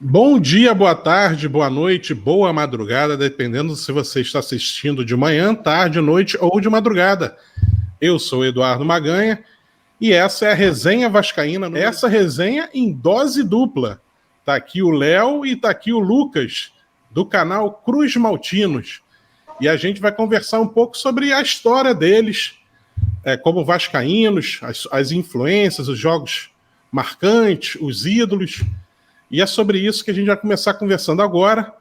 Bom dia, boa tarde, boa noite, boa madrugada, dependendo se você está assistindo de manhã, tarde, noite ou de madrugada. Eu sou o Eduardo Maganha e essa é a Resenha Vascaína. Essa resenha em dose dupla. Tá aqui o Léo e tá aqui o Lucas, do canal Cruz Maltinos. E a gente vai conversar um pouco sobre a história deles, como vascaínos, as influências, os jogos marcantes, os ídolos. E é sobre isso que a gente vai começar conversando agora.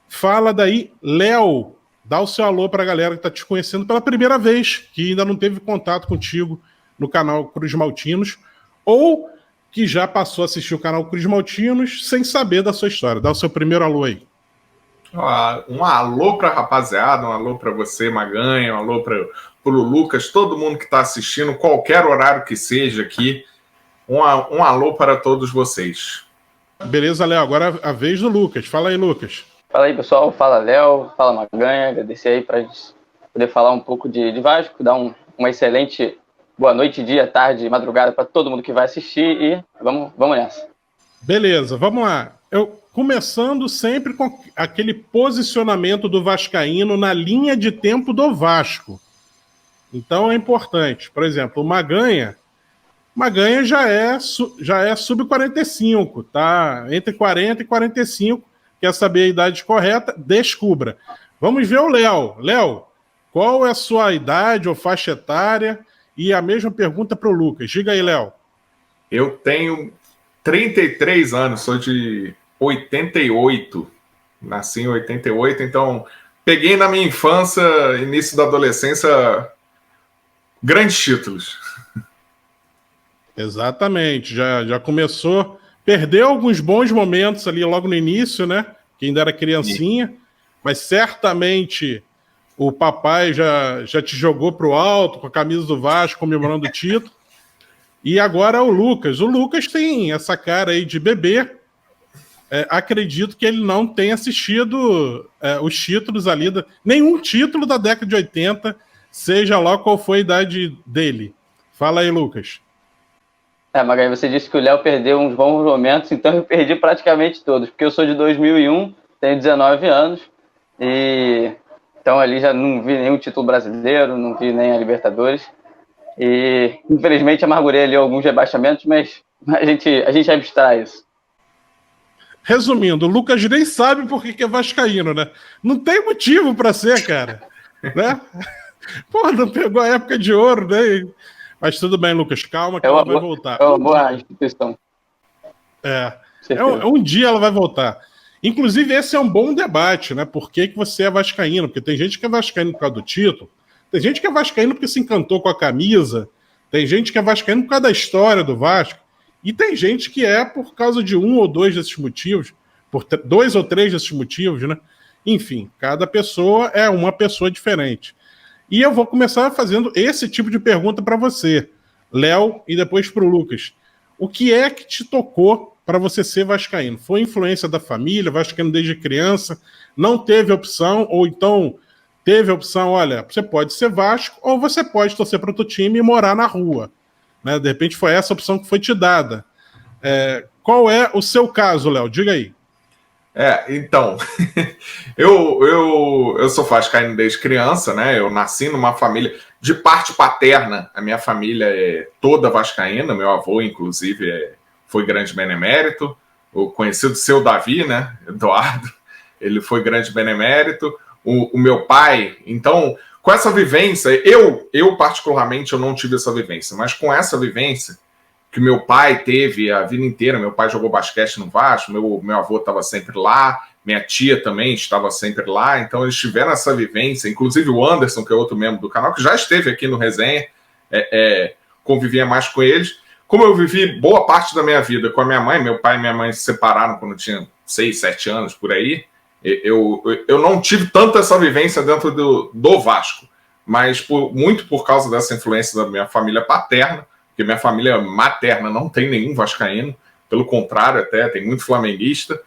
Fala daí, Léo, dá o seu alô para a galera que está te conhecendo pela primeira vez, que ainda não teve contato contigo no canal Cruz Maltinos, ou que já passou a assistir o canal Cruz Maltinos sem saber da sua história. Dá o seu primeiro alô aí. Um alô para a rapaziada, um alô para você, Maganha, um alô para o Lucas, todo mundo que está assistindo, qualquer horário que seja aqui, um alô para todos vocês. Beleza, Léo, agora a vez do Lucas. Fala aí, Lucas. Fala aí, pessoal. Fala, Léo. Fala, Maganha. Agradecer aí para a gente poder falar um pouco de Vasco, dar uma excelente boa noite, dia, tarde, madrugada para todo mundo que vai assistir e vamos nessa. Beleza, vamos lá. Começando sempre com aquele posicionamento do vascaíno na linha de tempo do Vasco. Então é importante. Por exemplo, o Maganha já é sub-45, tá? Entre 40 e 45. Quer saber a idade correta? Descubra. Vamos ver o Léo. Léo, qual é a sua idade ou faixa etária? E a mesma pergunta para o Lucas. Diga aí, Léo. Eu tenho 33 anos, sou de 88. Nasci em 88, então peguei na minha infância, início da adolescência, grandes títulos. Exatamente, já começou, perdeu alguns bons momentos ali logo no início, né? Que ainda era criancinha, mas certamente o papai já te jogou pro alto com a camisa do Vasco, comemorando o título. E agora o Lucas. O Lucas tem essa cara aí de bebê. Acredito que ele não tenha assistido os títulos ali, nenhum título da década de 80, seja lá qual foi a idade dele. Fala aí, Lucas. Maganha, você disse que o Léo perdeu uns bons momentos, então eu perdi praticamente todos, porque eu sou de 2001, tenho 19 anos, e então ali já não vi nenhum título brasileiro, não vi nem a Libertadores, e infelizmente amargurei ali alguns rebaixamentos, mas a gente abstrai isso. Resumindo, o Lucas nem sabe por que é vascaíno, né? Não tem motivo para ser, cara. Né? Pô, não pegou a época de ouro, né? Mas tudo bem, Lucas, calma que ela vai voltar. É uma boa instituição. Um dia ela vai voltar. Inclusive, esse é um bom debate, né? Por que você é vascaíno? Porque tem gente que é vascaíno por causa do título, tem gente que é vascaíno porque se encantou com a camisa, tem gente que é vascaíno por causa da história do Vasco, e tem gente que é por causa de um ou dois desses motivos, por dois ou três desses motivos, né? Enfim, cada pessoa é uma pessoa diferente. E eu vou começar fazendo esse tipo de pergunta para você, Léo, e depois para o Lucas. O que é que te tocou para você ser vascaíno? Foi influência da família, vascaíno desde criança, não teve opção, ou então teve a opção, olha, você pode ser Vasco, ou você pode torcer para outro time e morar na rua. Né? De repente foi essa opção que foi te dada. Qual é o seu caso, Léo? Diga aí. Então, eu sou vascaíno desde criança, né? Eu nasci numa família de parte paterna. A minha família é toda vascaína. Meu avô, inclusive, foi grande benemérito. O conhecido seu Davi, né? Eduardo, ele foi grande benemérito. O meu pai, então, com essa vivência, eu particularmente eu não tive essa vivência, mas com essa vivência que meu pai teve a vida inteira, meu pai jogou basquete no Vasco, meu avô estava sempre lá, minha tia também estava sempre lá, então eles tiveram essa vivência, inclusive o Anderson, que é outro membro do canal, que já esteve aqui no Resenha, convivia mais com eles. Como eu vivi boa parte da minha vida com a minha mãe, meu pai e minha mãe se separaram quando eu tinha 6, 7 anos, por aí, eu não tive tanta essa vivência dentro do Vasco, mas muito por causa dessa influência da minha família paterna, porque minha família materna não tem nenhum vascaíno, pelo contrário até, tem muito flamenguista,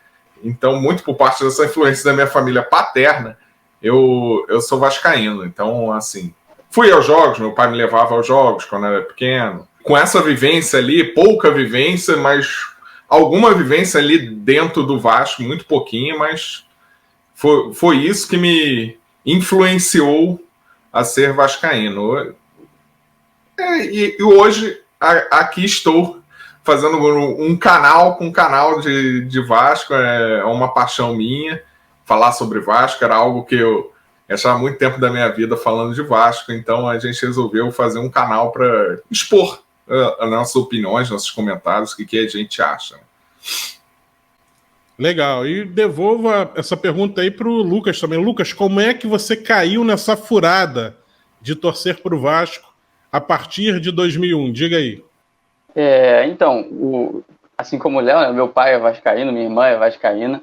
então muito por parte dessa influência da minha família paterna, eu sou vascaíno, então assim, fui aos jogos, meu pai me levava aos jogos quando eu era pequeno, com essa vivência ali, pouca vivência, mas alguma vivência ali dentro do Vasco, muito pouquinho, mas foi isso que me influenciou a ser vascaíno. E hoje aqui estou fazendo um canal de Vasco, é uma paixão minha. Falar sobre Vasco era algo que eu achava muito tempo da minha vida falando de Vasco, então a gente resolveu fazer um canal para expor as nossas opiniões, nossos comentários, o que a gente acha. Legal, e devolva essa pergunta aí para o Lucas também. Lucas, como é que você caiu nessa furada de torcer para o Vasco a partir de 2001? Diga aí. Então, assim como o Léo, né, meu pai é vascaíno, minha irmã é vascaína,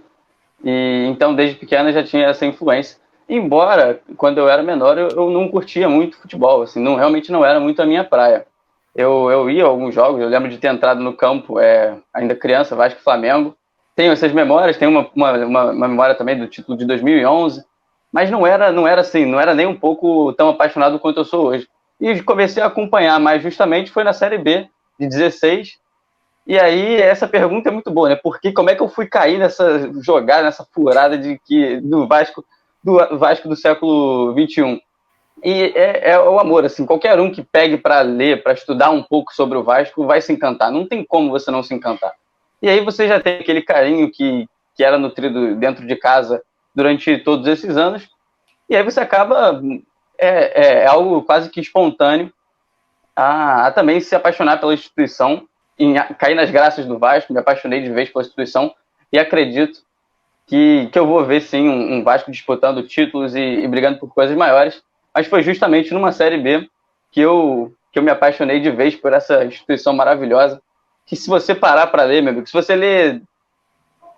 e então desde pequena já tinha essa influência. Embora, quando eu era menor, eu não curtia muito futebol, assim, realmente não era muito a minha praia. Eu ia a alguns jogos, eu lembro de ter entrado no campo, ainda criança, Vasco e Flamengo. Tenho essas memórias, tenho uma memória também do título de 2011, mas não era assim, não era nem um pouco tão apaixonado quanto eu sou hoje. E comecei a acompanhar, mas justamente foi na Série B de 16. E aí essa pergunta é muito boa, né? Porque como é que eu fui cair nessa jogada, nessa furada do Vasco do século XXI? E é o amor, assim, qualquer um que pegue para ler, para estudar um pouco sobre o Vasco vai se encantar, não tem como você não se encantar. E aí você já tem aquele carinho que era nutrido dentro de casa durante todos esses anos, e aí você acaba, algo quase que espontâneo, a também se apaixonar pela instituição, cair nas graças do Vasco, me apaixonei de vez pela instituição, e acredito que eu vou ver sim um Vasco disputando títulos e brigando por coisas maiores, mas foi justamente numa Série B que eu me apaixonei de vez por essa instituição maravilhosa, que se você parar para ler, meu amigo, se você ler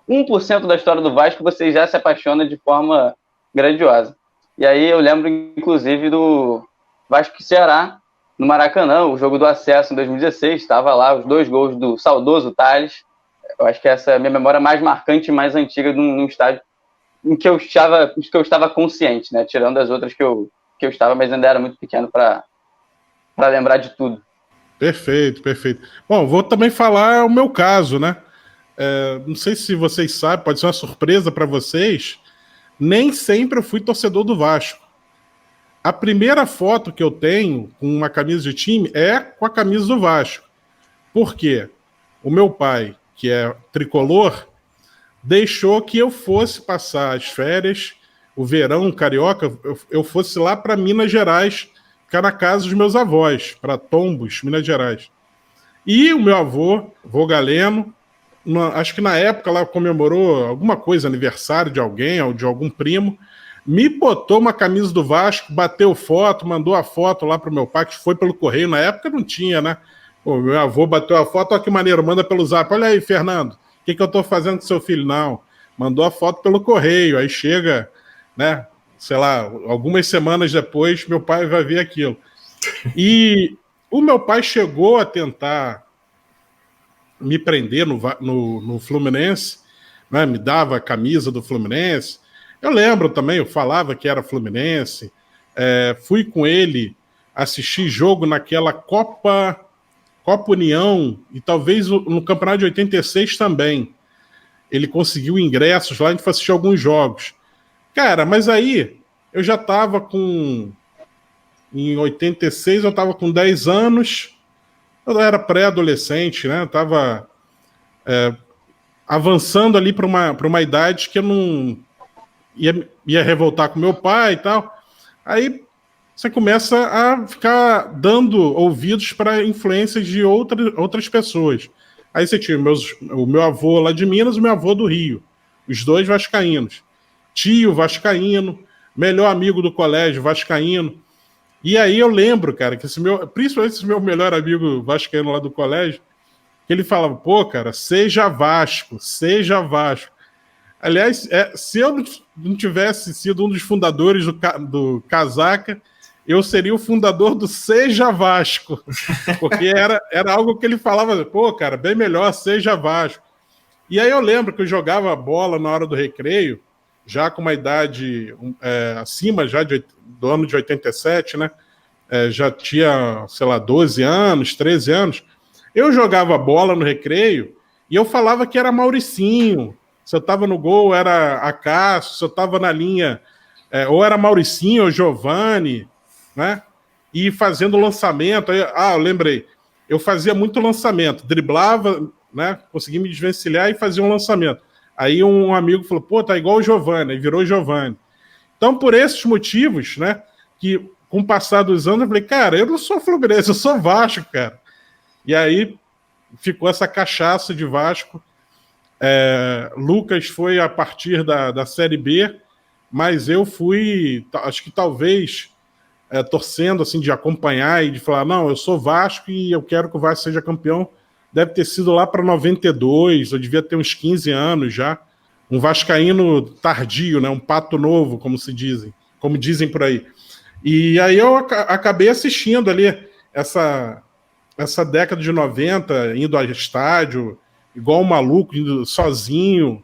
1% da história do Vasco, você já se apaixona de forma grandiosa. E aí eu lembro, inclusive, do Vasco e Ceará, no Maracanã, o jogo do acesso em 2016, estava lá os 2 gols do saudoso Tales. Eu acho que essa é a minha memória mais marcante e mais antiga num estádio em que eu estava consciente, né? Tirando as outras que eu estava, mas ainda era muito pequeno para lembrar de tudo. Perfeito, perfeito. Bom, vou também falar o meu caso, né? Não sei se vocês sabem, pode ser uma surpresa para vocês, nem sempre eu fui torcedor do Vasco. A primeira foto que eu tenho com uma camisa de time é com a camisa do Vasco. Por quê? O meu pai, que é tricolor, deixou que eu fosse passar as férias, o verão carioca, eu fosse lá para Minas Gerais, ficar na casa dos meus avós, para Tombos, Minas Gerais. E o meu avô Galeno, acho que na época lá comemorou alguma coisa, aniversário de alguém ou de algum primo, me botou uma camisa do Vasco, bateu foto, mandou a foto lá pro meu pai, que foi pelo correio, na época não tinha, né? O meu avô bateu a foto, olha que maneiro, manda pelo zap, olha aí, Fernando, o que eu tô fazendo com seu filho? Não, mandou a foto pelo correio, aí chega, né, sei lá, algumas semanas depois, meu pai vai ver aquilo. E o meu pai chegou a tentar me prender no Fluminense, né, me dava a camisa do Fluminense. Eu lembro também, eu falava que era Fluminense, fui com ele assistir jogo naquela Copa União, e talvez no Campeonato de 86 também. Ele conseguiu ingressos lá, a gente foi assistir alguns jogos. Cara, mas aí eu já estava em 86 eu estava com 10 anos, eu era pré-adolescente, né? Eu estava avançando ali para uma idade que eu não ia revoltar com meu pai e tal. Aí você começa a ficar dando ouvidos para influências de outras pessoas. Aí você tinha o meu avô lá de Minas e o meu avô do Rio, os dois vascaínos. Tio vascaíno, melhor amigo do colégio vascaíno. E aí eu lembro, cara, que principalmente esse meu melhor amigo vascaíno lá do colégio, que ele falava, pô, cara, seja Vasco, seja Vasco. Aliás, se eu não tivesse sido um dos fundadores do Casaca, eu seria o fundador do Seja Vasco, porque era algo que ele falava, pô, cara, bem melhor, seja Vasco. E aí eu lembro que eu jogava bola na hora do recreio, já com uma idade acima já do ano de 87, né? Já tinha, sei lá, 12 anos, 13 anos. Eu jogava bola no recreio E eu falava que era Mauricinho. Se eu estava no gol, era Acácio. Se eu estava na linha, ou era Mauricinho ou Giovani, né? E fazendo lançamento. Eu lembrei. Eu fazia muito lançamento. Driblava, né? Conseguia me desvencilhar e fazia um lançamento. Aí um amigo falou, pô, tá igual o Giovani. Aí virou Giovani. Então, por esses motivos, né? Que com o passar dos anos, eu falei, cara, eu não sou Fluminense, eu sou Vasco, cara. E aí ficou essa cachaça de Vasco. Lucas foi a partir da Série B, mas eu fui, acho que talvez, torcendo assim, de acompanhar e de falar, não, eu sou Vasco e eu quero que o Vasco seja campeão. Deve ter sido lá para 92, eu devia ter uns 15 anos já. Um vascaíno tardio, né? Um pato novo, como dizem por aí. E aí eu acabei assistindo ali essa década de 90, indo ao estádio, igual um maluco, indo sozinho.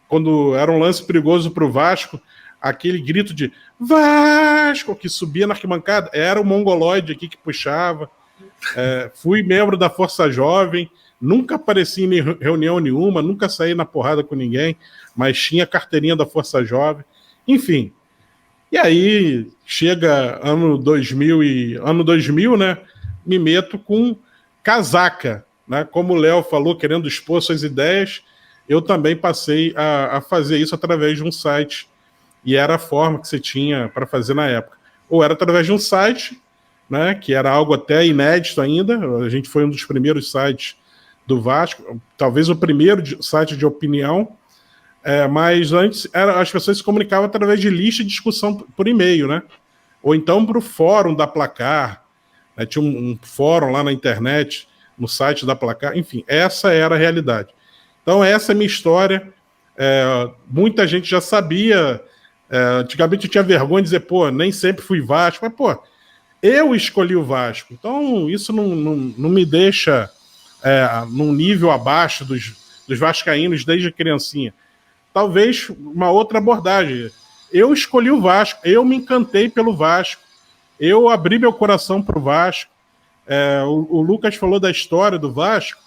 Quando era um lance perigoso para o Vasco, aquele grito de Vasco, que subia na arquibancada, era o mongoloide aqui que puxava. Fui membro da Força Jovem, nunca apareci em reunião nenhuma, nunca saí na porrada com ninguém, mas tinha carteirinha da Força Jovem. Enfim. E aí, chega ano 2000, né? Me meto com casaca, né? Como o Léo falou, querendo expor suas ideias, eu também passei a fazer isso através de um site. E era a forma que você tinha para fazer na época. Ou era através de um site, né? Que era algo até inédito ainda. A gente foi um dos primeiros sites do Vasco, talvez o primeiro site de opinião. Mas antes as pessoas se comunicavam através de lista de discussão por e-mail, né? Ou então para o fórum da Placar, né? Tinha um fórum lá na internet, no site da Placar, enfim, essa era a realidade. Então essa é a minha história. Muita gente já sabia, antigamente eu tinha vergonha de dizer, pô, nem sempre fui Vasco, mas pô, eu escolhi o Vasco, então isso não me deixa num nível abaixo dos vascaínos desde criancinha. Talvez uma outra abordagem. Eu escolhi o Vasco, eu me encantei pelo Vasco, eu abri meu coração para o Vasco. O Lucas falou da história do Vasco.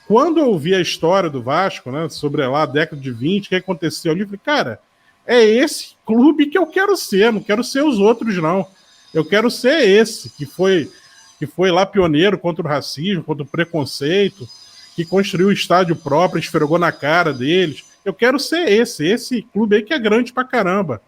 Quando eu ouvi a história do Vasco, né, sobre lá a década de 20, o que aconteceu ali, eu falei, cara, é esse clube que eu quero ser, não quero ser os outros, não. Eu quero ser esse, que foi lá pioneiro contra o racismo, contra o preconceito, que construiu o estádio próprio, esfregou na cara deles. Eu quero ser esse clube aí que é grande pra caramba.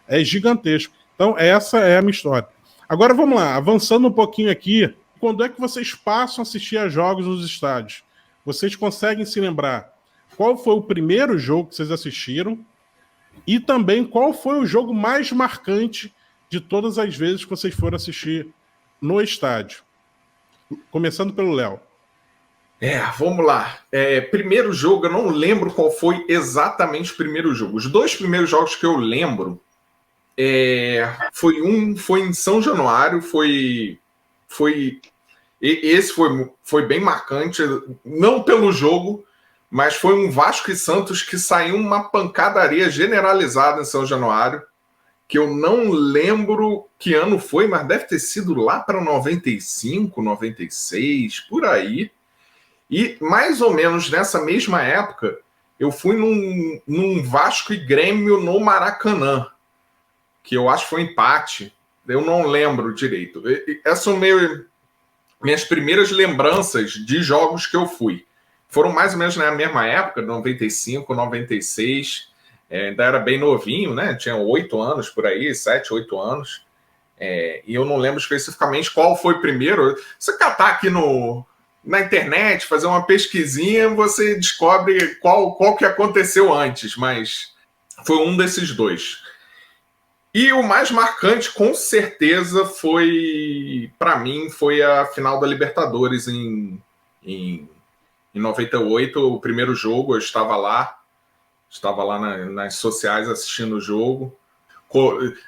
É gigantesco. Então, essa é a minha história. Agora, vamos lá. Avançando um pouquinho aqui. Quando é que vocês passam a assistir a jogos nos estádios? Vocês conseguem se lembrar qual foi o primeiro jogo que vocês assistiram? E também qual foi o jogo mais marcante de todas as vezes que vocês foram assistir no estádio? Começando pelo Léo. Vamos lá. Primeiro jogo, eu não lembro qual foi exatamente o primeiro jogo. Os dois primeiros jogos que eu lembro, foi em São Januário, esse foi bem marcante, não pelo jogo, mas foi um Vasco e Santos que saiu uma pancadaria generalizada em São Januário, que eu não lembro que ano foi, mas deve ter sido lá para 95, 96, por aí. E mais ou menos nessa mesma época, eu fui num Vasco e Grêmio no Maracanã, que eu acho que foi empate. Eu não lembro direito. Essas são minhas primeiras lembranças de jogos que eu fui. Foram mais ou menos na mesma época, 95, 96. Ainda era bem novinho, né? Tinha 8 anos por aí, 7, 8 anos. E eu não lembro especificamente qual foi primeiro. Você catar aqui na internet, fazer uma pesquisinha, você descobre qual que aconteceu antes, mas foi um desses dois. E o mais marcante, com certeza, para mim, foi a final da Libertadores em 98, o primeiro jogo. Eu estava lá nas sociais assistindo o jogo.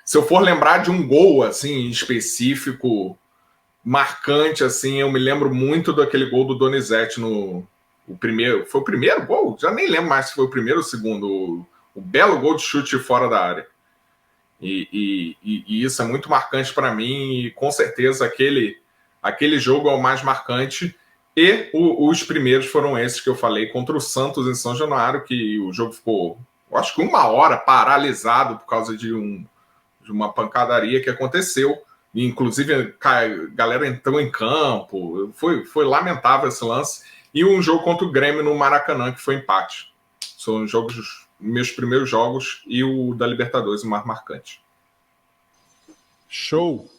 Se eu for lembrar de um gol assim específico, marcante, assim, eu me lembro muito daquele gol do Donizete foi o primeiro gol? Já nem lembro mais se foi o primeiro ou o segundo. O belo gol de chute fora da área. E isso é muito marcante para mim, e com certeza aquele jogo é o mais marcante. E os primeiros foram esses que eu falei contra o Santos em São Januário, que o jogo ficou, eu acho que 1 hora paralisado por causa de uma pancadaria que aconteceu. E, inclusive, a galera entrou em campo. Foi lamentável esse lance. E um jogo contra o Grêmio no Maracanã, que foi empate. São meus primeiros jogos, e o da Libertadores, o mais marcante. Show!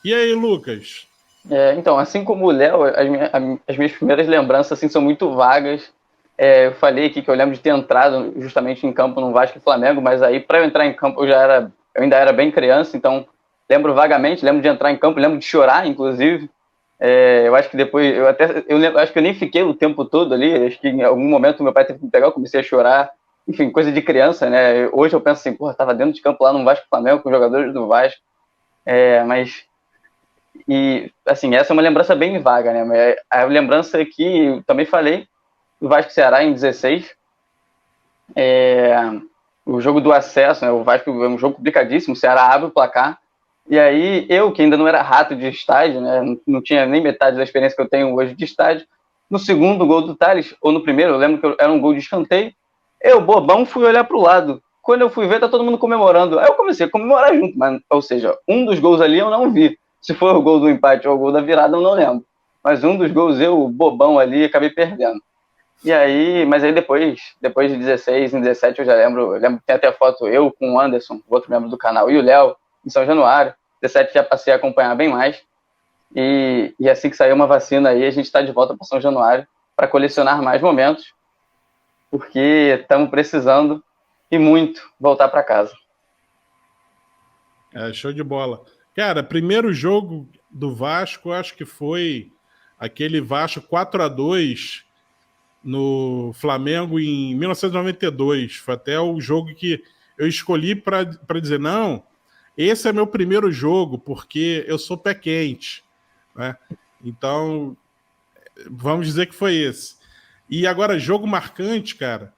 E aí, Lucas? Então, assim como o Léo, as minhas primeiras lembranças assim, são muito vagas. Eu falei aqui que eu lembro de ter entrado justamente em campo no Vasco e Flamengo, mas aí para eu entrar em campo eu ainda era bem criança, então lembro vagamente, lembro de entrar em campo, lembro de chorar, inclusive. Eu acho que depois, acho que eu nem fiquei o tempo todo ali, acho que em algum momento meu pai teve que me pegar, eu comecei a chorar, enfim, coisa de criança, né? Hoje eu penso assim, porra, tava dentro de campo lá no Vasco e Flamengo com os jogadores do Vasco, mas... E, assim, essa é uma lembrança bem vaga, né? A lembrança que eu também falei, do Vasco e Ceará em 16, o jogo do acesso, né? O Vasco é um jogo complicadíssimo, o Ceará abre o placar, e aí eu, que ainda não era rato de estádio, né? Não tinha nem metade da experiência que eu tenho hoje de estádio, no segundo gol do Thales, ou no primeiro, eu lembro que era um gol de escanteio, eu, bobão, fui olhar pro lado. Quando eu fui ver, tá todo mundo comemorando. Aí eu comecei a comemorar junto, mas, ou seja, um dos gols ali eu não vi. Se for o gol do empate ou o gol da virada, eu não lembro. Mas um dos gols eu, bobão ali, acabei perdendo. E aí, mas aí depois de 16, em 17 eu já lembro que tem até foto eu com o Anderson, outro membro do canal, e o Léo, em São Januário. 17 já passei a acompanhar bem mais. E assim que sair uma vacina aí, a gente está de volta para São Januário para colecionar mais momentos, porque estamos precisando e muito voltar para casa. Show de bola. Cara, primeiro jogo do Vasco, acho que foi aquele Vasco 4-2 no Flamengo em 1992. Foi até o jogo que eu escolhi para dizer, não, esse é meu primeiro jogo, porque eu sou pé quente, né? Então, vamos dizer que foi esse. E agora, jogo marcante, cara.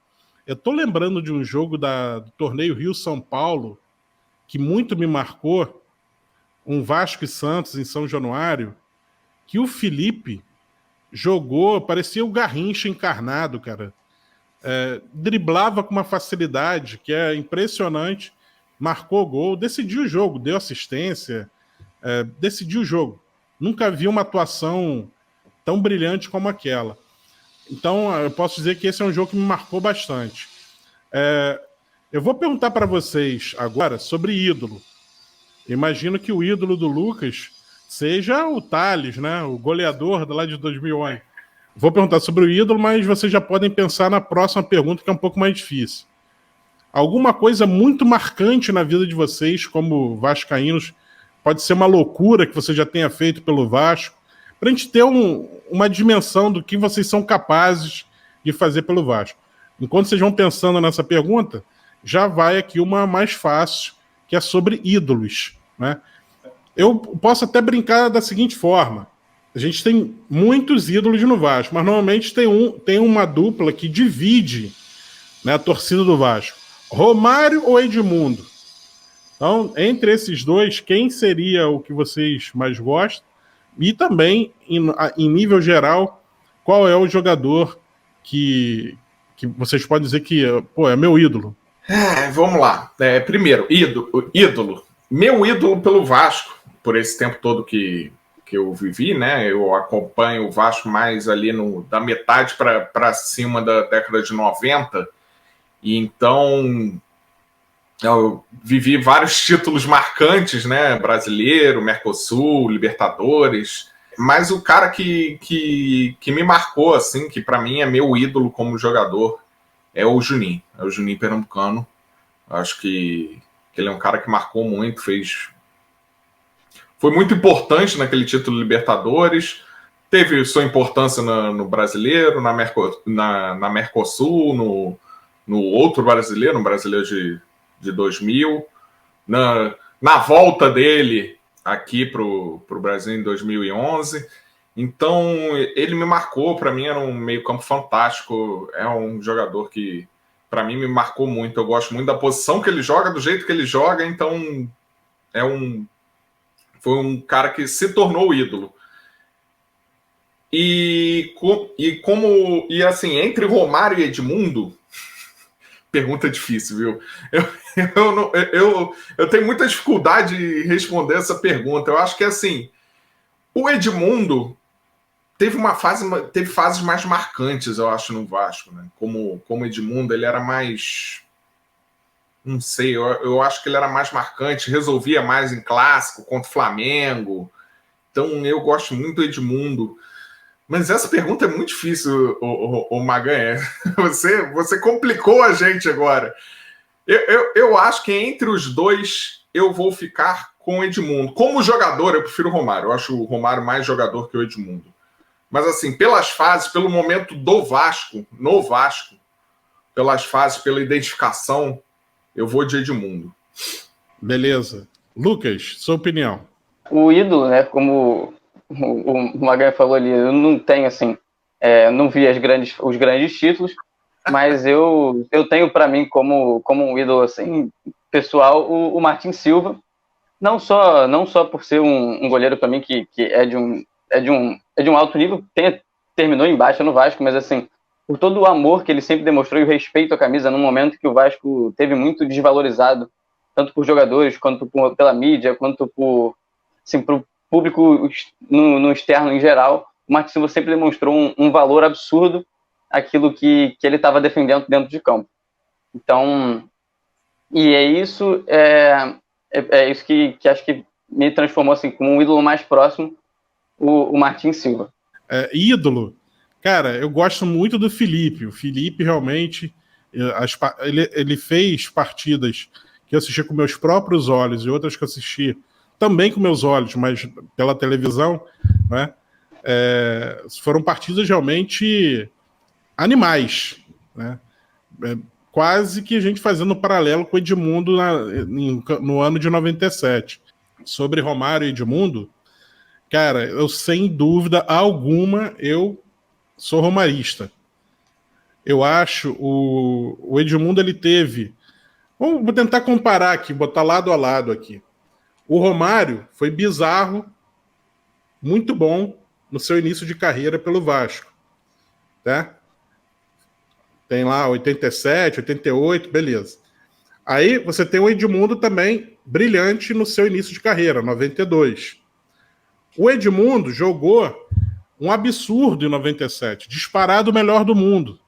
Eu tô lembrando de um jogo do torneio Rio-São Paulo, que muito me marcou, um Vasco e Santos em São Januário, que o Felipe jogou, parecia o Garrincha encarnado, cara. Driblava com uma facilidade que é impressionante, marcou gol, decidiu o jogo, deu assistência, decidiu o jogo. Nunca vi uma atuação tão brilhante como aquela. Então, eu posso dizer que esse é um jogo que me marcou bastante. Eu vou perguntar para vocês agora sobre ídolo. Imagino que o ídolo do Lucas seja o Thales, né? O goleador lá de 2011. Vou perguntar sobre o ídolo, mas vocês já podem pensar na próxima pergunta, que é um pouco mais difícil. Alguma coisa muito marcante na vida de vocês, como vascaínos, pode ser uma loucura que você já tenha feito pelo Vasco, para a gente ter uma dimensão do que vocês são capazes de fazer pelo Vasco. Enquanto vocês vão pensando nessa pergunta, já vai aqui uma mais fácil, que é sobre ídolos, né? Eu posso até brincar da seguinte forma: a gente tem muitos ídolos no Vasco, mas normalmente tem uma dupla que divide, né, a torcida do Vasco: Romário ou Edmundo. Então, entre esses dois, quem seria o que vocês mais gostam? E também, em nível geral, qual é o jogador que vocês podem dizer que, pô, é meu ídolo? Vamos lá. Primeiro, ídolo. Meu ídolo pelo Vasco, por esse tempo todo que eu vivi, né? Eu acompanho o Vasco mais ali da metade para cima da década de 90. E então eu vivi vários títulos marcantes, né? Brasileiro, Mercosul, Libertadores. Mas o cara que me marcou, assim, que para mim é meu ídolo como jogador, é o Juninho. É o Juninho Pernambucano. Acho que ele é um cara que marcou muito, foi muito importante naquele título Libertadores, teve sua importância no Brasileiro, na Mercosul, no outro Brasileiro, no Brasileiro de 2000, na volta dele aqui para o Brasil em 2011. Então, ele me marcou, para mim era um meio-campo fantástico, é um jogador que, para mim, me marcou muito. Eu gosto muito da posição que ele joga, do jeito que ele joga, então foi um cara que se tornou ídolo. E assim, entre Romário e Edmundo, pergunta difícil, viu? Eu tenho muita dificuldade em responder essa pergunta. Eu acho que, assim, o Edmundo teve fases mais marcantes, eu acho, no Vasco, né? Como Edmundo, ele era mais... Não sei, eu acho que ele era mais marcante, resolvia mais em clássico, contra o Flamengo. Então, eu gosto muito do Edmundo. Mas essa pergunta é muito difícil, o Maganha. Você complicou a gente agora. Eu acho que entre os dois, eu vou ficar com o Edmundo. Como jogador, eu prefiro o Romário. Eu acho o Romário mais jogador que o Edmundo. Mas, assim, pelas fases, pelo momento do Vasco, no Vasco, pelas fases, pela identificação, eu vou de Edmundo. Beleza. Lucas, sua opinião. O ídolo, né, como o Magalhães falou ali, eu não tenho, assim, não vi os grandes títulos, mas eu tenho para mim como um ídolo, assim, pessoal, o Martin Silva, não só por ser um goleiro para mim que é de um alto nível, terminou em baixa no Vasco, mas, assim, por todo o amor que ele sempre demonstrou e o respeito à camisa, num momento que o Vasco teve muito desvalorizado, tanto por jogadores, quanto pela mídia, quanto por o público no externo em geral. O Martin Silva sempre demonstrou um valor absurdo àquilo que ele estava defendendo dentro de campo. Então, e é isso que acho que me transformou assim, como um ídolo mais próximo, o Martin Silva. Ídolo? Cara, eu gosto muito do Felipe. O Felipe realmente ele fez partidas que eu assisti com meus próprios olhos e outras que eu assisti também com meus olhos, mas pela televisão, né? Foram partidas realmente animais, né? Quase que a gente fazendo um paralelo com o Edmundo no ano de 97. Sobre Romário e Edmundo, cara, eu sem dúvida alguma, eu sou romarista. Eu acho o Edmundo, ele teve... Vou tentar comparar aqui, botar lado a lado aqui. O Romário foi bizarro, muito bom no seu início de carreira pelo Vasco. Tá? Tem lá 87, 88, beleza. Aí você tem o Edmundo também brilhante no seu início de carreira, 92. O Edmundo jogou um absurdo em 97, disparado o melhor do mundo.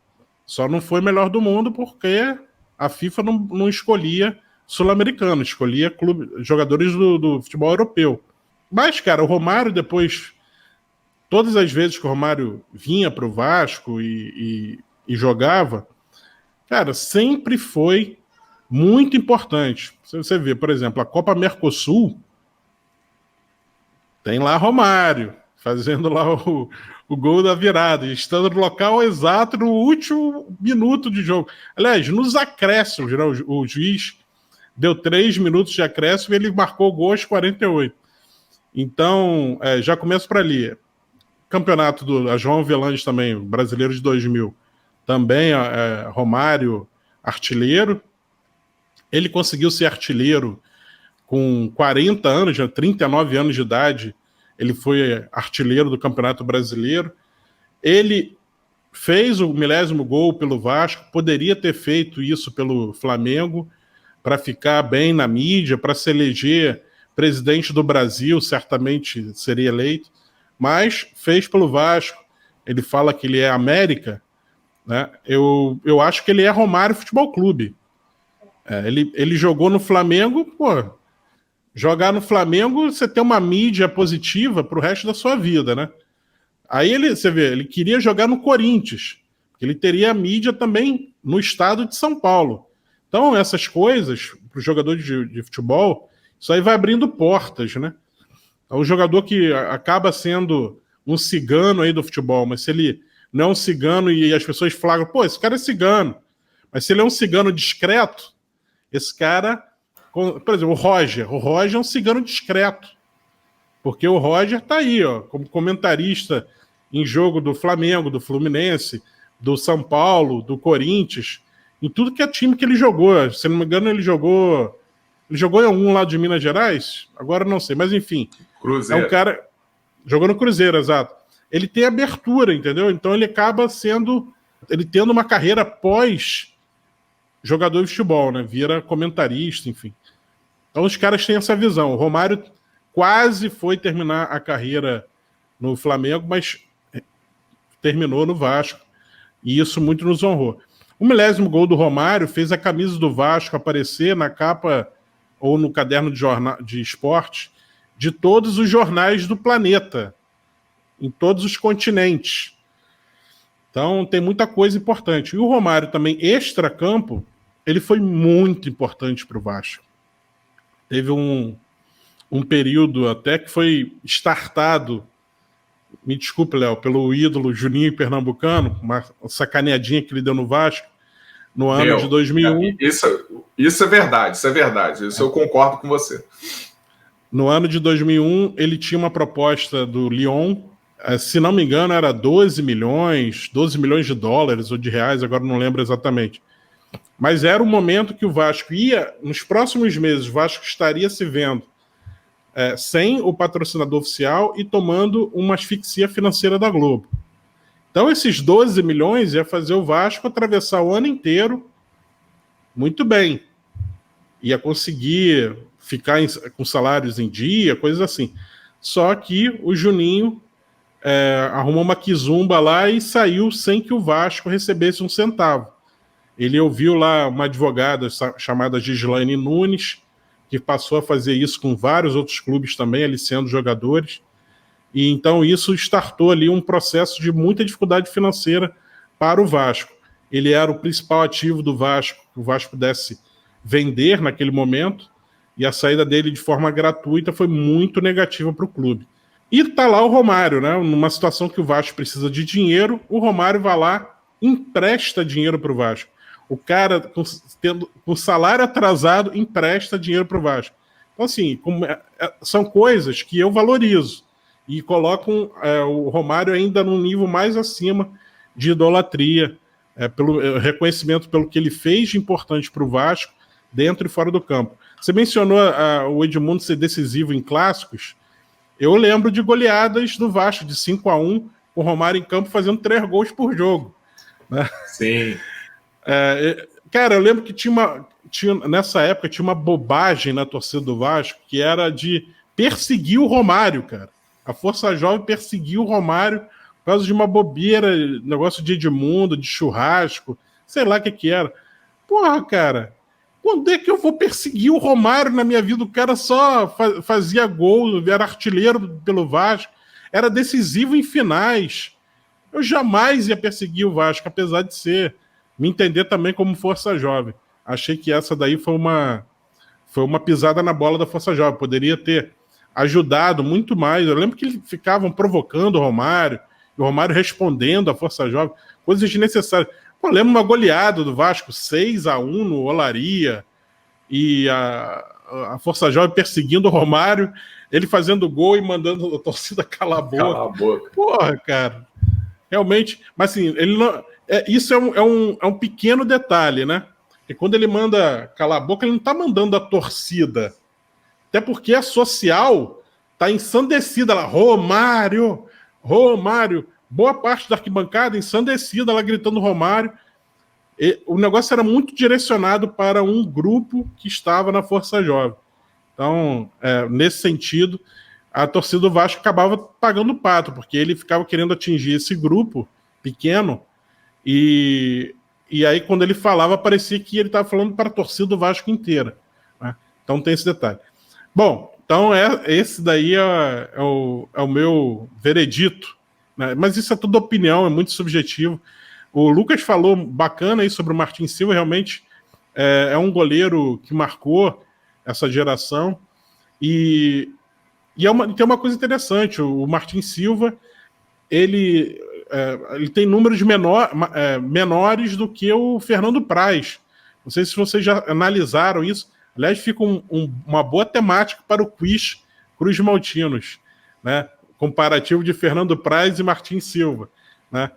Só não foi melhor do mundo porque a FIFA não escolhia sul-americano, escolhia jogadores do futebol europeu. Mas, cara, o Romário depois, todas as vezes que o Romário vinha para o Vasco e jogava, cara, sempre foi muito importante. Você vê, por exemplo, a Copa Mercosul, tem lá Romário, fazendo lá o gol da virada, estando no local exato no último minuto de jogo. Aliás, nos acréscimos, o juiz deu 3 minutos de acréscimo e ele marcou o gol aos 48. Então, já começo por ali. Campeonato do João Avelange também, brasileiro de 2000. Também Romário, artilheiro. Ele conseguiu ser artilheiro com 40 anos, 39 anos de idade. Ele foi artilheiro do Campeonato Brasileiro. Ele fez o milésimo gol pelo Vasco, poderia ter feito isso pelo Flamengo, para ficar bem na mídia, para se eleger presidente do Brasil, certamente seria eleito, mas fez pelo Vasco. Ele fala que ele é América, né? Eu acho que ele é Romário Futebol Clube. Ele jogou no Flamengo, pô. Jogar no Flamengo, você tem uma mídia positiva pro resto da sua vida, né? Aí você vê, ele queria jogar no Corinthians, porque ele teria a mídia também no estado de São Paulo. Então, essas coisas, para os jogadores de futebol, isso aí vai abrindo portas, né? É um jogador que acaba sendo um cigano aí do futebol, mas se ele não é um cigano e as pessoas flagram, pô, esse cara é cigano. Mas se ele é um cigano discreto, esse cara... Por exemplo, o Roger é um cigano discreto, porque o Roger tá aí, ó, como comentarista em jogo do Flamengo, do Fluminense, do São Paulo, do Corinthians, em tudo que é time que ele jogou. Se não me engano, ele jogou em algum lado de Minas Gerais, agora não sei, mas enfim. Cruzeiro. É um cara... Jogou no Cruzeiro, exato. ele tem abertura, entendeu? Então ele acaba ele tendo uma carreira pós jogador de futebol, né? Vira comentarista, enfim. Então os caras têm essa visão. O Romário quase foi terminar a carreira no Flamengo, mas terminou no Vasco. E isso muito nos honrou. O milésimo gol do Romário fez a camisa do Vasco aparecer na capa ou no caderno de esporte de todos os jornais do planeta, em todos os continentes. Então tem muita coisa importante. E o Romário também, extra-campo, ele foi muito importante para o Vasco. Teve um período até que foi startado, me desculpe, Léo, pelo ídolo Juninho Pernambucano, uma sacaneadinha que ele deu no Vasco, no ano de 2001. Isso é verdade, isso eu concordo com você. No ano de 2001, ele tinha uma proposta do Lyon, se não me engano, era 12 milhões de dólares ou de reais, agora não lembro exatamente. Mas era o momento que o Vasco ia, nos próximos meses, o Vasco estaria se vendo sem o patrocinador oficial e tomando uma asfixia financeira da Globo. Então esses 12 milhões ia fazer o Vasco atravessar o ano inteiro muito bem. Ia conseguir ficar com salários em dia, coisas assim. Só que o Juninho arrumou uma quizumba lá e saiu sem que o Vasco recebesse um centavo. Ele ouviu lá uma advogada chamada Gislaine Nunes, que passou a fazer isso com vários outros clubes também, aliciando jogadores. E então isso startou ali um processo de muita dificuldade financeira para o Vasco. Ele era o principal ativo do Vasco, que o Vasco pudesse vender naquele momento, e a saída dele de forma gratuita foi muito negativa para o clube. E está lá o Romário, né? Numa situação que o Vasco precisa de dinheiro, o Romário vai lá, empresta dinheiro para o Vasco. O cara, com salário atrasado, empresta dinheiro para o Vasco. Então, assim, são coisas que eu valorizo e colocam o Romário ainda num nível mais acima de idolatria, pelo reconhecimento pelo que ele fez de importante para o Vasco, dentro e fora do campo. Você mencionou o Edmundo ser decisivo em clássicos. Eu lembro de goleadas do Vasco, de 5-1, com o Romário em campo fazendo 3 gols por jogo. Né? Sim. Cara, eu lembro que nessa época tinha uma bobagem na torcida do Vasco, que era de perseguir o Romário, cara. A Força Jovem perseguiu o Romário por causa de uma bobeira, negócio de Edmundo, de churrasco, sei lá o que era. Porra, cara, quando é que eu vou perseguir o Romário na minha vida? O cara só fazia gol, era artilheiro pelo Vasco, era decisivo em finais. Eu jamais ia perseguir o Vasco, apesar de me entender também como Força Jovem. Achei que essa daí foi uma pisada na bola da Força Jovem. Poderia ter ajudado muito mais. Eu lembro que eles ficavam provocando o Romário, e o Romário respondendo à Força Jovem, coisas desnecessárias. Eu lembro uma goleada do Vasco, 6-1 no Olaria, e a Força Jovem perseguindo o Romário, ele fazendo gol e mandando a torcida calar a boca. Cala a boca. Porra, cara. Realmente, mas assim, ele não... isso é um pequeno detalhe, né? Porque quando ele manda calar a boca, ele não está mandando a torcida. Até porque a social está ensandecida lá. Romário! Romário! Boa parte da arquibancada ensandecida lá gritando Romário. O negócio era muito direcionado para um grupo que estava na Força Jovem. Então, nesse sentido, a torcida do Vasco acabava pagando o pato, porque ele ficava querendo atingir esse grupo pequeno. E aí, quando ele falava, parecia que ele estava falando para a torcida do Vasco inteira. Né? Então tem esse detalhe. Bom, então esse daí é o meu veredito. Né? Mas isso é tudo opinião, é muito subjetivo. O Lucas falou bacana aí sobre o Martin Silva, realmente é um goleiro que marcou essa geração. E tem uma coisa interessante, o Martin Silva, ele tem números menores do que o Fernando Praz. Não sei se vocês já analisaram isso. Aliás, fica uma boa temática para o quiz Cruz Maltinos, né? Comparativo de Fernando Praz e Martin Silva. Né?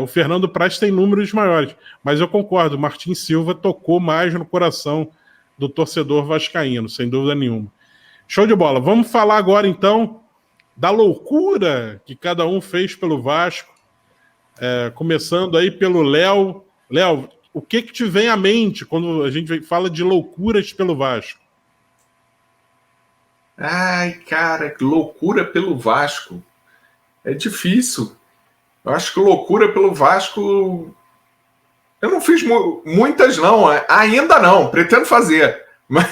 O Fernando Praz tem números maiores, mas eu concordo, o Martin Silva tocou mais no coração do torcedor vascaíno, sem dúvida nenhuma. Show de bola. Vamos falar agora, então, da loucura que cada um fez pelo Vasco. Começando aí pelo Léo. Léo, o que te vem à mente quando a gente fala de loucuras pelo Vasco? Ai, cara, que loucura pelo Vasco. É difícil. Eu acho que loucura pelo Vasco... Eu não fiz muitas, não. Ainda não. Pretendo fazer. Mas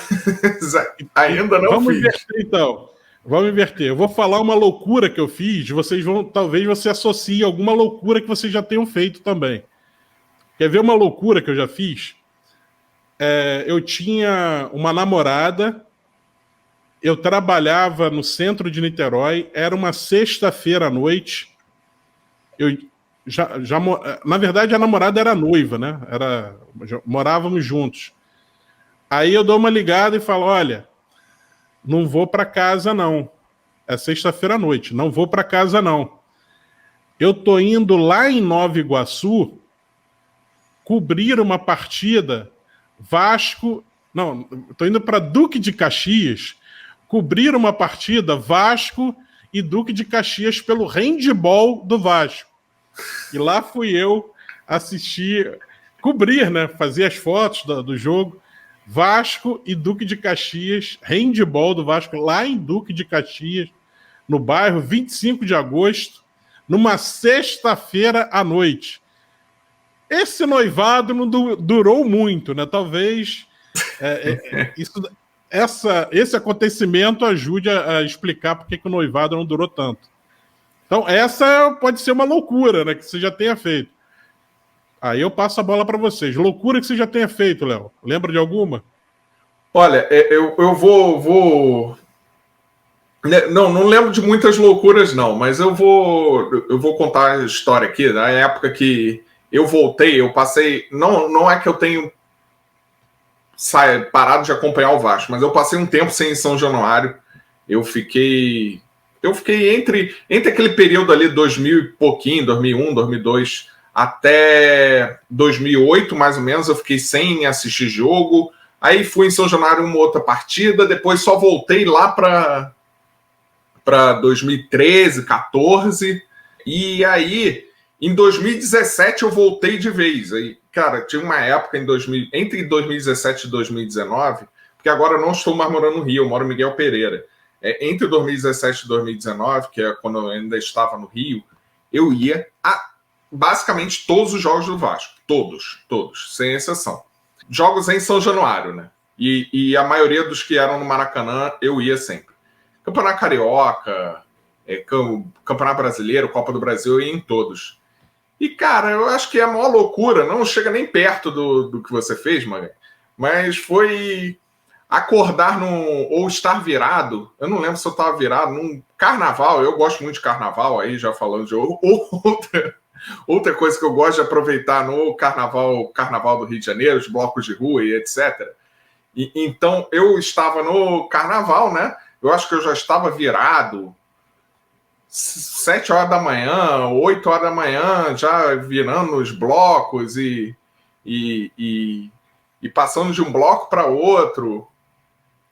ainda não Vamos fiz. Inverter, então. Vamos inverter. Eu vou falar uma loucura que eu fiz. Talvez você associe alguma loucura que vocês já tenham feito também. Quer ver uma loucura que eu já fiz? Eu tinha uma namorada, eu trabalhava no centro de Niterói, era uma sexta-feira à noite. Na verdade, a namorada era noiva, né? Morávamos juntos. Aí eu dou uma ligada e falo, olha, não vou para casa, não. É sexta-feira à noite, não vou para casa, não. Eu tô indo lá em Nova Iguaçu cobrir uma partida Vasco... Não, tô indo para Duque de Caxias cobrir uma partida Vasco e Duque de Caxias pelo handball do Vasco. E lá fui eu cobrir, né? Fazer as fotos do jogo. Vasco e Duque de Caxias, handball do Vasco, lá em Duque de Caxias, no bairro 25 de agosto, numa sexta-feira à noite. Esse noivado não durou muito, né? Talvez esse acontecimento ajude a explicar por que o noivado não durou tanto. Então, essa pode ser uma loucura, né? Que você já tenha feito. Aí eu passo a bola para vocês. Loucura que você já tenha feito, Léo. Lembra de alguma? Olha, eu vou... Não lembro de muitas loucuras, não. Mas eu vou contar a história aqui. Na época que eu voltei, eu passei... Não é que eu tenho parado de acompanhar o Vasco, mas eu passei um tempo sem ir em São Januário. Eu fiquei entre aquele período ali, 2000 e pouquinho, 2001, 2002, até 2008, mais ou menos, eu fiquei sem assistir jogo. Aí fui em São Januário uma outra partida, depois só voltei lá para 2013, 14, e aí em 2017 eu voltei de vez. Aí, cara, tinha uma época entre 2017 e 2019, porque agora eu não estou mais morando no Rio, eu moro em Miguel Pereira. Entre 2017 e 2019, que é quando eu ainda estava no Rio, eu ia a basicamente todos os jogos do Vasco. Todos, sem exceção. Jogos em São Januário, né? E a maioria dos que eram no Maracanã, eu ia sempre. Campeonato Carioca, Campeonato Brasileiro, Copa do Brasil, eu ia em todos. E, cara, eu acho que é a maior loucura, não chega nem perto do que você fez, Maga, mas foi acordar ou estar virado, eu não lembro se eu estava virado, num carnaval, eu gosto muito de carnaval, aí já falando de outra coisa que eu gosto de aproveitar no carnaval do Rio de Janeiro, os blocos de rua e etc. Então, eu estava no carnaval, né? Eu acho que eu já estava virado 7 horas da manhã, 8 horas da manhã, já virando os blocos e passando de um bloco para outro.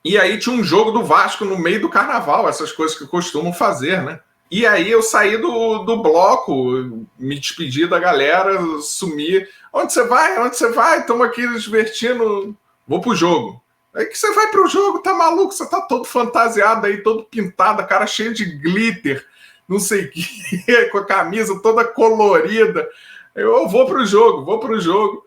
E aí tinha um jogo do Vasco no meio do carnaval, essas coisas que costumam fazer, né? E aí eu saí do bloco, me despedi da galera, sumi. Onde você vai? Onde você vai? Estamos aqui nos divertindo. Vou pro jogo. Aí que você vai pro jogo? Tá maluco? Você tá todo fantasiado aí, todo pintado, a cara cheia de glitter, não sei o que, com a camisa toda colorida. Eu vou pro jogo.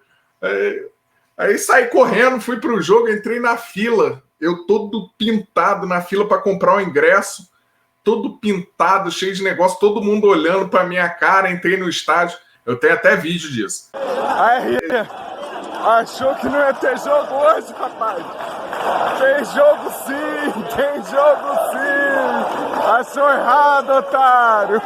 Aí saí correndo, fui pro jogo, entrei na fila. Eu todo pintado na fila para comprar o ingresso, todo pintado, cheio de negócio, todo mundo olhando para minha cara. Entrei no estádio, eu tenho até vídeo disso. Aí, achou que não ia ter jogo hoje, rapaz? Tem jogo sim! Achou errado, otário!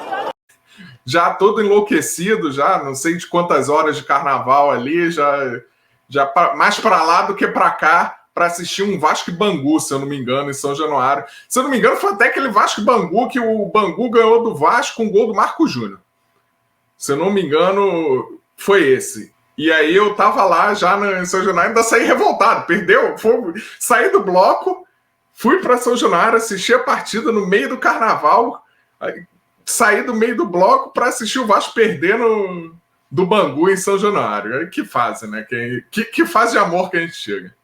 Já todo enlouquecido, já não sei de quantas horas de carnaval ali, já mais para lá do que para cá, para assistir um Vasco e Bangu, se eu não me engano, em São Januário. Se eu não me engano, foi até aquele Vasco e Bangu que o Bangu ganhou do Vasco com um gol do Marco Júnior. Se eu não me engano, foi esse. E aí eu tava lá já em São Januário, ainda saí revoltado, perdeu, saí do bloco, fui para São Januário, assisti a partida no meio do carnaval, Saí do meio do bloco para assistir o Vasco perdendo do Bangu em São Januário. Que fase, né? Que fase de amor que a gente chega.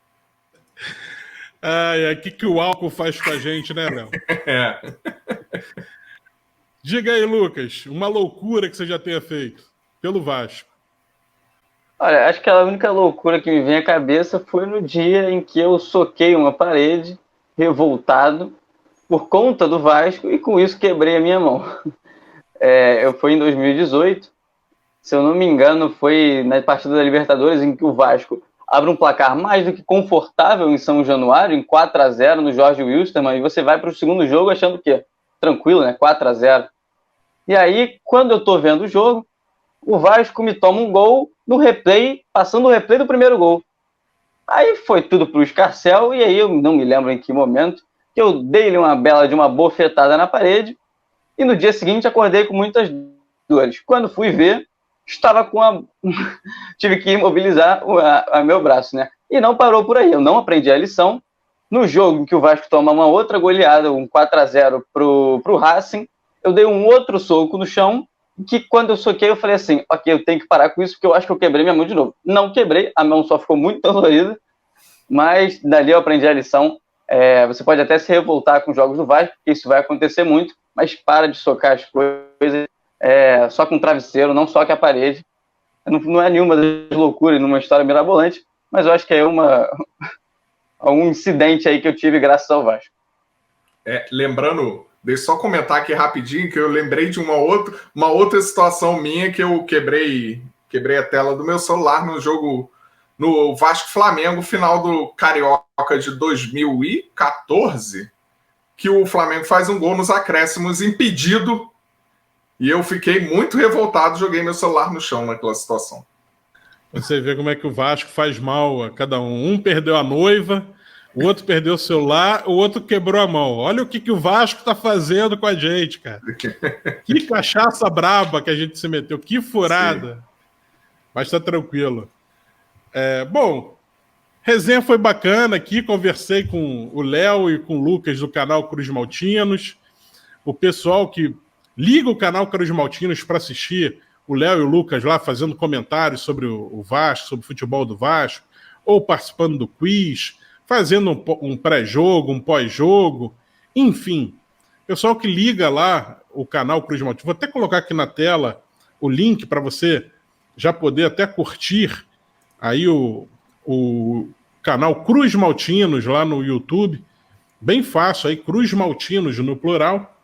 O que o álcool faz com a gente, né, Léo? É. Diga aí, Lucas, uma loucura que você já tenha feito pelo Vasco. Olha, acho que a única loucura que me vem à cabeça foi no dia em que eu soquei uma parede, revoltado, por conta do Vasco, e com isso quebrei a minha mão. Eu fui em 2018, se eu não me engano, foi na partida da Libertadores em que o Vasco abre um placar mais do que confortável em São Januário, em 4-0 no Jorge Wilstermann, e você vai para o segundo jogo achando o quê? Tranquilo, né? 4-0. E aí, quando eu tô vendo o jogo, o Vasco me toma um gol no replay, passando o replay do primeiro gol. Aí foi tudo pro escarcéu, e aí eu não me lembro em que momento, que eu dei-lhe uma bela de uma bofetada na parede, e no dia seguinte acordei com muitas dores. Quando fui ver, estava com tive que imobilizar o meu braço, né? E não parou por aí, eu não aprendi a lição. No jogo em que o Vasco toma uma outra goleada, um 4-0 pro Racing, eu dei um outro soco no chão, que quando eu soquei eu falei assim, ok, eu tenho que parar com isso, porque eu acho que eu quebrei minha mão de novo. Não quebrei, a mão só ficou muito dolorida, mas dali eu aprendi a lição. Você pode até se revoltar com os jogos do Vasco, porque isso vai acontecer muito, mas para de socar as coisas só com travesseiro, não só que a parede. Não é nenhuma das loucuras, numa história mirabolante, mas eu acho que é um incidente aí que eu tive graças ao Vasco. Lembrando, deixa eu só comentar aqui rapidinho, que eu lembrei de uma outra situação minha que eu quebrei a tela do meu celular no jogo no Vasco-Flamengo, final do Carioca de 2014, que o Flamengo faz um gol nos acréscimos impedido, e eu fiquei muito revoltado, joguei meu celular no chão naquela situação. Você vê como é que o Vasco faz mal a cada um. Um perdeu a noiva, o outro perdeu o celular, o outro quebrou a mão. Olha o que o Vasco tá fazendo com a gente, cara. Que cachaça braba que a gente se meteu, que furada. Sim. Mas tá tranquilo. Bom, resenha foi bacana aqui, conversei com o Léo e com o Lucas do canal Cruz Maltinos. O pessoal que liga o canal Cruz Maltinos para assistir o Léo e o Lucas lá fazendo comentários sobre o Vasco, sobre o futebol do Vasco, ou participando do quiz, fazendo um pré-jogo, um pós-jogo, enfim. Pessoal que liga lá o canal Cruz Maltinos, vou até colocar aqui na tela o link para você já poder até curtir aí o canal Cruz Maltinos lá no YouTube, bem fácil aí, Cruz Maltinos no plural.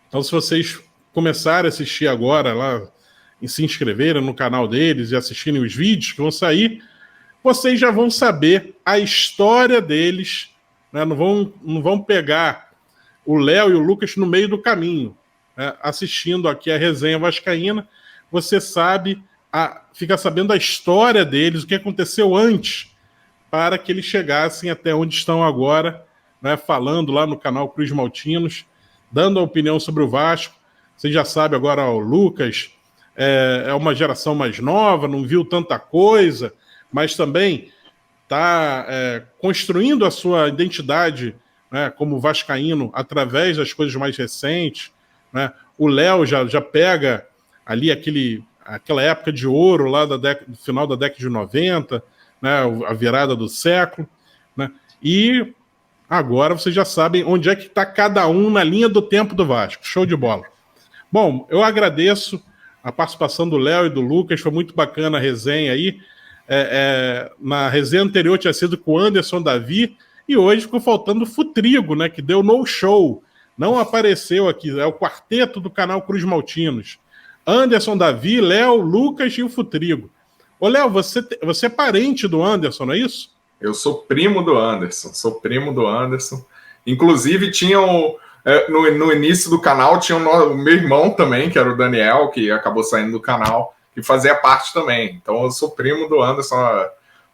Então, se vocês começarem a assistir agora lá e se inscreverem no canal deles e assistirem os vídeos que vão sair, vocês já vão saber a história deles, né? Não vão pegar o Léo e o Lucas no meio do caminho, né? Assistindo aqui a resenha vascaína, você fica sabendo a história deles, o que aconteceu antes, para que eles chegassem até onde estão agora, né? Falando lá no canal Cruz Maltinos, dando a opinião sobre o Vasco. Você já sabe agora, o Lucas é uma geração mais nova, não viu tanta coisa, mas também está construindo a sua identidade, né, como vascaíno através das coisas mais recentes, né? O Léo já pega ali aquela época de ouro lá do final da década de 90, né, a virada do século, né? E agora vocês já sabem onde é que está cada um na linha do tempo do Vasco. Show de bola. Bom, eu agradeço a participação do Léo e do Lucas, foi muito bacana a resenha aí. Na resenha anterior tinha sido com o Anderson Davi, e hoje ficou faltando o Futrigo, né, que deu no show. Não apareceu aqui, é o quarteto do canal Cruz Maltinos. Anderson Davi, Léo, Lucas e o Futrigo. Ô, Léo, você é parente do Anderson, não é isso? Eu sou primo do Anderson, Inclusive, no início do canal, tinha o meu irmão também, que era o Daniel, que acabou saindo do canal, que fazia parte também. Então, eu sou primo do Anderson.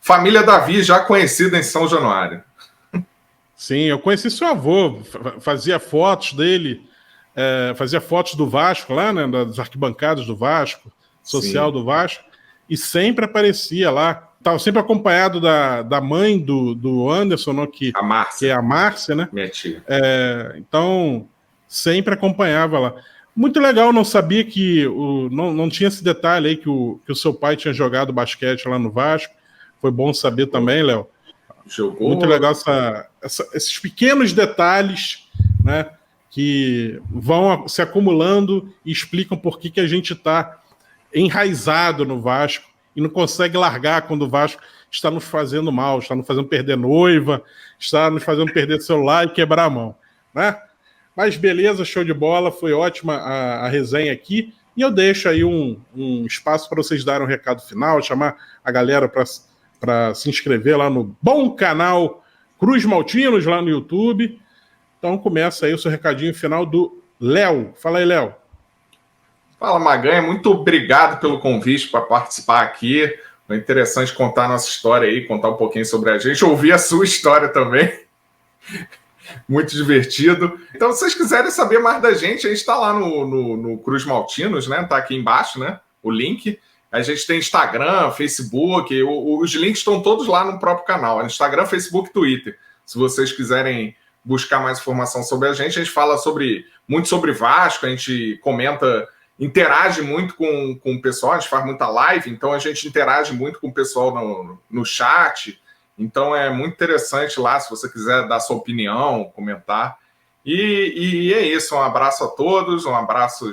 Família Davi, já conhecida em São Januário. Sim, eu conheci seu avô, fazia fotos dele, fazia fotos do Vasco lá, né, das arquibancadas do Vasco, social. Sim. Do Vasco, e sempre aparecia lá. Estava sempre acompanhado da mãe do Anderson, né, que é a Márcia, né? Minha tia. Então, sempre acompanhava lá. Muito legal, não sabia que não tinha esse detalhe aí que o seu pai tinha jogado basquete lá no Vasco. Foi bom saber também, Léo. Jogou. Muito legal esses pequenos detalhes, né, que vão se acumulando e explicam por que a gente está enraizado no Vasco e não consegue largar quando o Vasco está nos fazendo mal, está nos fazendo perder noiva, está nos fazendo perder celular e quebrar a mão, né? Mas beleza, show de bola, foi ótima a resenha aqui. E eu deixo aí um espaço para vocês darem um recado final, chamar a galera para se inscrever lá no bom canal Cruz Maltinos, lá no YouTube. Então começa aí o seu recadinho final do Léo. Fala aí, Léo. Fala, Maganha. Muito obrigado pelo convite para participar aqui. Foi interessante contar a nossa história aí, contar um pouquinho sobre a gente, ouvir a sua história também. Muito divertido. Então, se vocês quiserem saber mais da gente, a gente está lá no Cruz Maltinos, né? Tá aqui embaixo, né? O link. A gente tem Instagram, Facebook, os links estão todos lá no próprio canal. Instagram, Facebook, Twitter. Se vocês quiserem buscar mais informação sobre a gente fala muito sobre Vasco, a gente comenta, interage muito com o pessoal, a gente faz muita live, então a gente interage muito com o pessoal no chat. Então é muito interessante lá, se você quiser dar sua opinião, comentar. E é isso, um abraço a todos, um abraço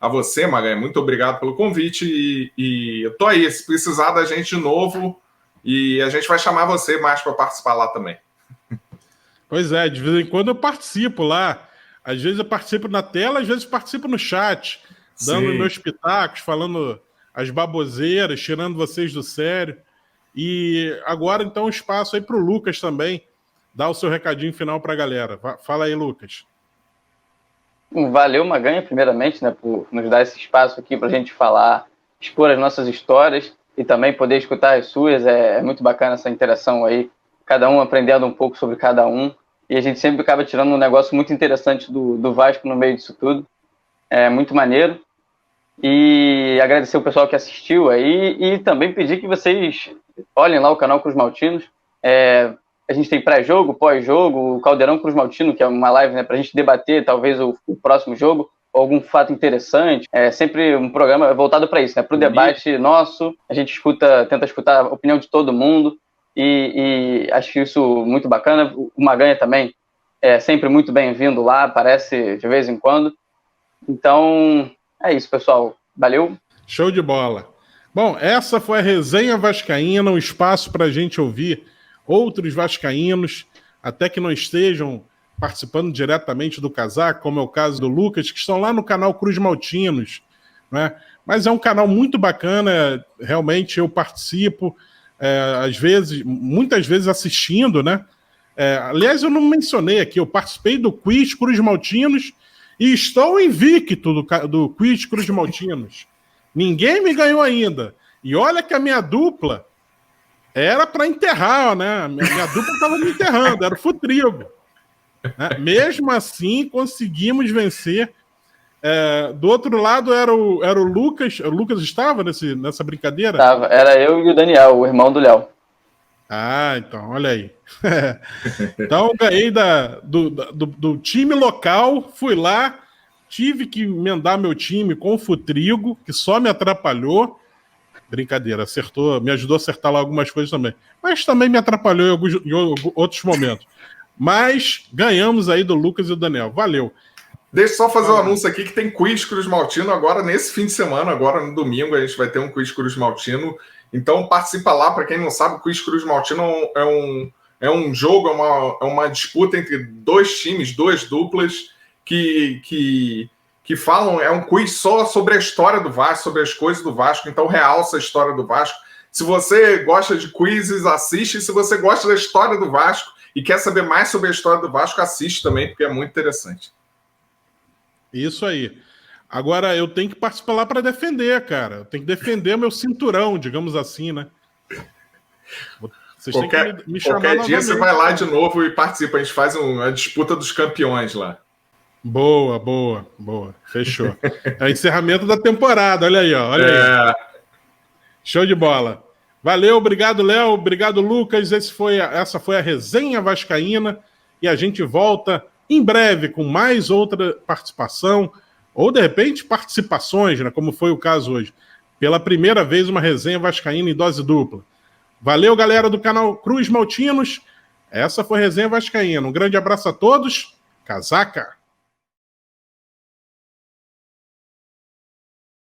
a você, Maganha. Muito obrigado pelo convite. E eu tô aí, se precisar da gente de novo, e a gente vai chamar você mais para participar lá também. Pois é, de vez em quando eu participo lá. Às vezes eu participo na tela, às vezes eu participo no chat, dando meus pitacos, falando as baboseiras, tirando vocês do sério. E agora, então, espaço aí para o Lucas também, dar o seu recadinho final para a galera. Fala aí, Lucas. Valeu, Maganha, primeiramente, né, por nos dar esse espaço aqui para a gente falar, expor as nossas histórias e também poder escutar as suas. É muito bacana essa interação aí, cada um aprendendo um pouco sobre cada um. E a gente sempre acaba tirando um negócio muito interessante do Vasco no meio disso tudo. É muito maneiro. E agradecer o pessoal que assistiu aí e também pedir que vocês olhem lá o canal Cruz Maltinos. A gente tem pré-jogo, pós-jogo, o Caldeirão Cruz Maltino, que é uma live, né, para a gente debater talvez o próximo jogo, ou algum fato interessante. É sempre um programa voltado para isso, né, para o debate nosso. A gente tenta escutar a opinião de todo mundo e acho isso muito bacana. O Maganha também é sempre muito bem-vindo lá, aparece de vez em quando. Então, é isso, pessoal. Valeu. Show de bola. Bom, essa foi a Resenha Vascaína, um espaço para a gente ouvir outros vascaínos, até que não estejam participando diretamente do casaco, como é o caso do Lucas, que estão lá no canal Cruz Maltinos, né? Mas é um canal muito bacana, realmente eu participo, muitas vezes assistindo, né? Aliás, eu não mencionei aqui, eu participei do Quiz Cruz Maltinos e estou invicto do Quiz Cruz Maltinos. Ninguém me ganhou ainda. E olha que a minha dupla era para enterrar, né? Minha dupla estava me enterrando, era o Futrigo. Né? Mesmo assim, conseguimos vencer. Do outro lado era o Lucas. O Lucas estava nessa brincadeira? Estava, era eu e o Daniel, o irmão do Léo. Ah, então, olha aí. Então, eu ganhei do time local, fui lá, tive que emendar meu time com o Futrigo, que só me atrapalhou. Brincadeira, me ajudou a acertar lá algumas coisas também. Mas também me atrapalhou em outros momentos. Mas ganhamos aí do Lucas e do Daniel. Valeu. Deixa eu só fazer um anúncio aqui que tem Quiz Cruz Maltino agora nesse fim de semana, agora no domingo a gente vai ter um Quiz Cruz Maltino. Então participa lá, para quem não sabe, o Quiz Cruz Maltino é um jogo, é uma disputa entre dois times, duas duplas que falam, é um quiz só sobre a história do Vasco, sobre as coisas do Vasco, então realça a história do Vasco. Se você gosta de quizzes, assiste. Se você gosta da história do Vasco e quer saber mais sobre a história do Vasco, assiste também, porque é muito interessante. Isso aí. Agora, eu tenho que participar lá para defender, cara. Eu tenho que defender meu cinturão, digamos assim, né? Vocês têm que me chamar qualquer dia novamente. você vai lá de novo e participa. A gente faz uma disputa dos campeões lá. Boa. Fechou. É o encerramento da temporada, olha aí, ó. Olha aí. Show de bola. Valeu, obrigado, Léo, obrigado, Lucas. Essa foi a Resenha Vascaína e a gente volta Em breve, com mais outra participação, ou de repente participações, né, como foi o caso hoje. Pela primeira vez, uma resenha vascaína em dose dupla. Valeu, galera do canal Cruz Maltinos. Essa foi a Resenha Vascaína. Um grande abraço a todos. Casaca!